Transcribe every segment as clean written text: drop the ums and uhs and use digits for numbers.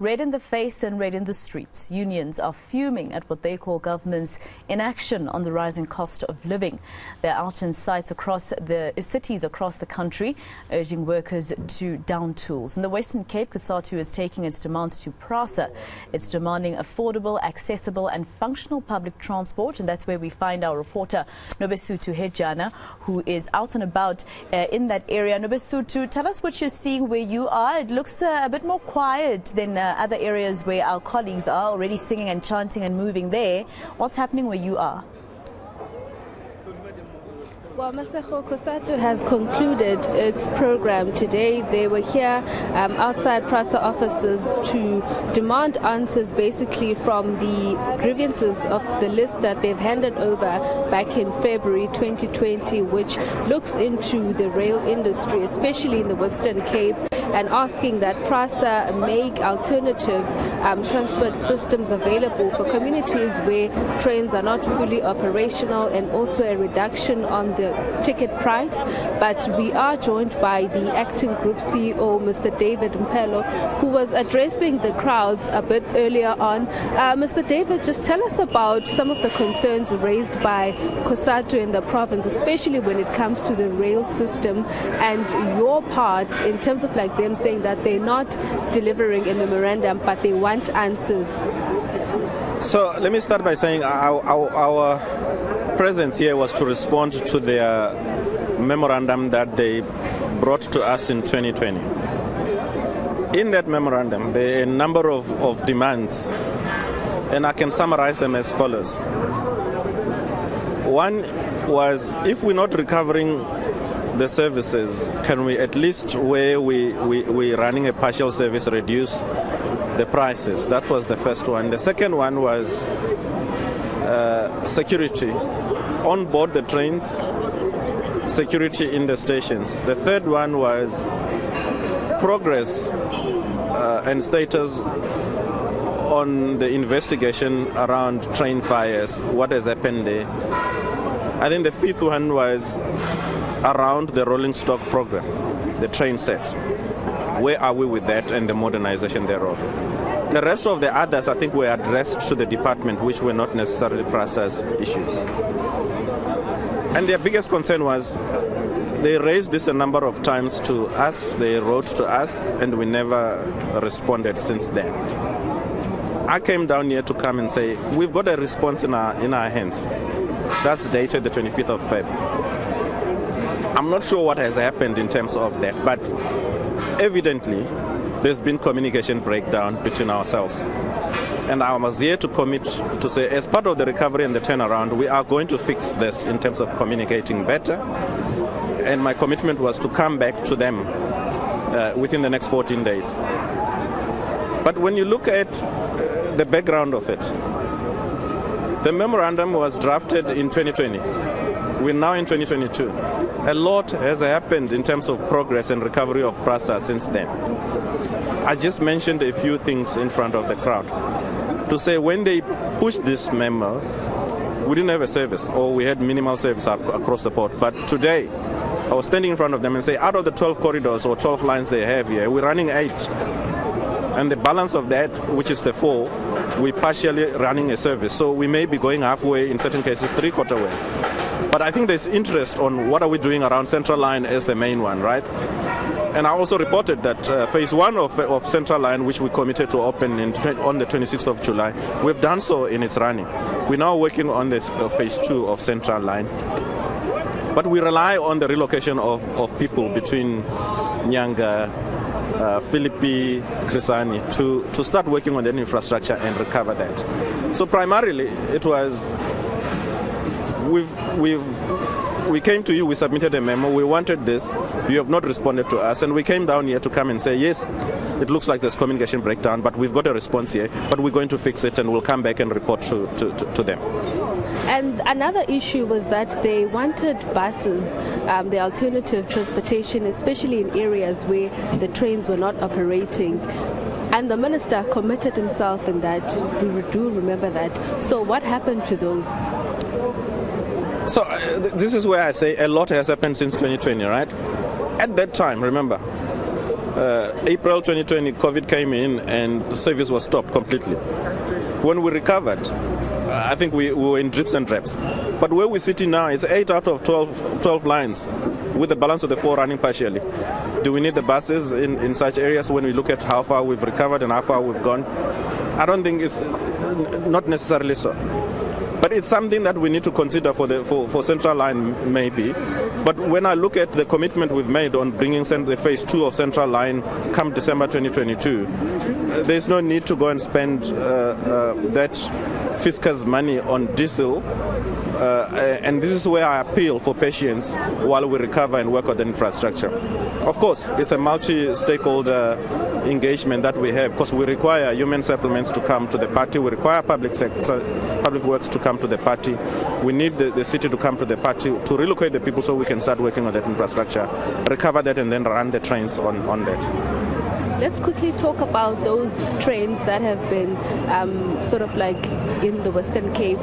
Red in the face and red in the streets. Unions are fuming at what they call government's inaction on the rising cost of living. They're out in sites across the cities across the country, urging workers to down tools. In the Western Cape, Nobesuthu is taking its demands to PRASA. It's demanding affordable, accessible and functional public transport, and that's where we find our reporter Nobesuthu Hejana, who is out and about in that area. Nobesuthu, tell us what you're seeing where you are. It looks a bit more quiet than other areas where our colleagues are already singing and chanting and moving there. What's happening where you are? Well, Maseko, Nobesuthu has concluded its program today. They were here outside PRASA offices to demand answers basically from the grievances of the list that they've handed over back in February 2020, which looks into the rail industry, especially in the Western Cape, and asking that PRASA make alternative transport systems available for communities where trains are not fully operational, and also a reduction on the ticket price. But we are joined by the acting group CEO, Mr. David Mpelo, who was addressing the crowds a bit earlier on. Mr. David, just tell us about some of the concerns raised by Nobesuthu in the province, especially when it comes to the rail system, and your part in terms of like them saying that they're not delivering a memorandum but they want answers. So let me start by saying our presence here was to respond to their memorandum that they brought to us in 2020. In that memorandum, there are a number of demands, and I can summarize them as follows. One was, if we're not recovering the services, can we at least, where we're running a partial service, reduce the prices? That was the first one. The second one was security on board the trains, security in the stations. The third one was progress and status on the investigation around train fires, what has happened there. I think the fifth one was around the rolling stock program, the train sets. Where are we with that and the modernization thereof? The rest of the others, I think, were addressed to the department, which were not necessarily PRASA's issues. And their biggest concern was they raised this a number of times to us, they wrote to us, and we never responded since then. I came down here to come and say, we've got a response in our hands. That's dated the 25th of February. I'm not sure what has happened in terms of that, but evidently there's been communication breakdown between ourselves. And I was here to commit to say, as part of the recovery and the turnaround, we are going to fix this in terms of communicating better. And my commitment was to come back to them within the next 14 days. But when you look at the background of it, the memorandum was drafted in 2020. We're now in 2022. A lot has happened in terms of progress and recovery of PRASA since then. I just mentioned a few things in front of the crowd to say when they pushed this memo, we didn't have a service, or we had minimal service across the board. But today, I was standing in front of them and say, out of the 12 corridors or 12 lines they have here, we're running 8. And the balance of that, which is the 4, we're partially running a service. So we may be going halfway, in certain cases, 3/4 way. But I think there's interest on what are we doing around Central Line as the main one, right? And I also reported that phase 1 of Central Line, which we committed to open on the 26th of July, we've done so in its running. We're now working on this phase 2 of Central Line. But we rely on the relocation of people between Nyanga, Philippi, Krisani to start working on that infrastructure and recover that. So primarily it was we came to you, we submitted a memo, we wanted this, you have not responded to us, and we came down here to come and say, yes, it looks like there's communication breakdown, but we've got a response here, but we're going to fix it and we'll come back and report to them. And another issue was that they wanted buses, the alternative transportation, especially in areas where the trains were not operating. And the minister committed himself in that. We do remember that. So what happened to those? So this is where I say a lot has happened since 2020, right? At that time, remember, April 2020, COVID came in and the service was stopped completely. When we recovered, I think we were in drips and drabs. But where we're sitting now, it's 8 out of 12 lines, with the balance of the 4 running partially. Do we need the buses in such areas when we look at how far we've recovered and how far we've gone? I don't think it's not necessarily so. But it's something that we need to consider for Central Line, maybe. But when I look at the commitment we've made on bringing the phase 2 of Central Line come December 2022, there's no need to go and spend that fiscus money on diesel. And this is where I appeal for patience while we recover and work on the infrastructure. Of course, it's a multi-stakeholder engagement that we have, because we require human settlements to come to the party, we require public works to come to the party, we need the city to come to the party to relocate the people so we can start working on that infrastructure, recover that, and then run the trains on that. Let's quickly talk about those trains that have been sort of like in the Western Cape.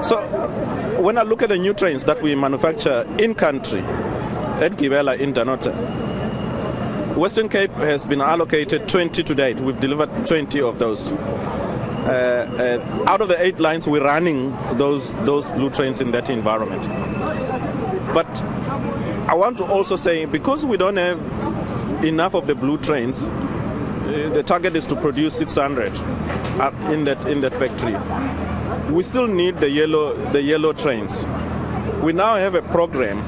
So when I look at the new trains that we manufacture in country at Gibela in Danota, Western Cape has been allocated 20 to date. We've delivered 20 of those. Out of the 8 lines, we're running those blue trains in that environment. But I want to also say, because we don't have enough of the blue trains, the target is to produce 600 in that factory. We still need the yellow trains. We now have a program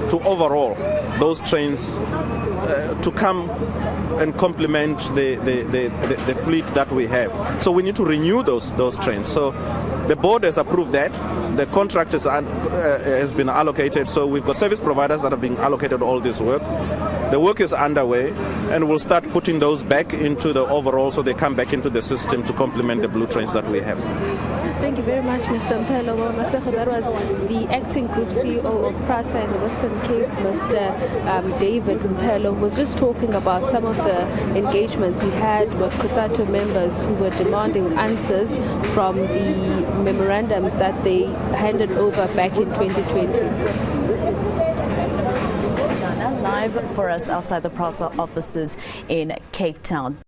to overhaul those trains to come and complement the fleet that we have. So we need to renew those trains. So the board has approved that. The contract has been allocated. So we've got service providers that have been allocated all this work. The work is underway, and we'll start putting those back into the overall so they come back into the system to complement the blue trains that we have. Thank you very much, Mr. Mpelo. Well, Masego, that was the acting group CEO of PRASA in the Western Cape, Mr. David Mpelo, was just talking about some of the engagements he had with COSATU members who were demanding answers from the memorandums that they handed over back in 2020. Live for us outside the PRASA offices in Cape Town.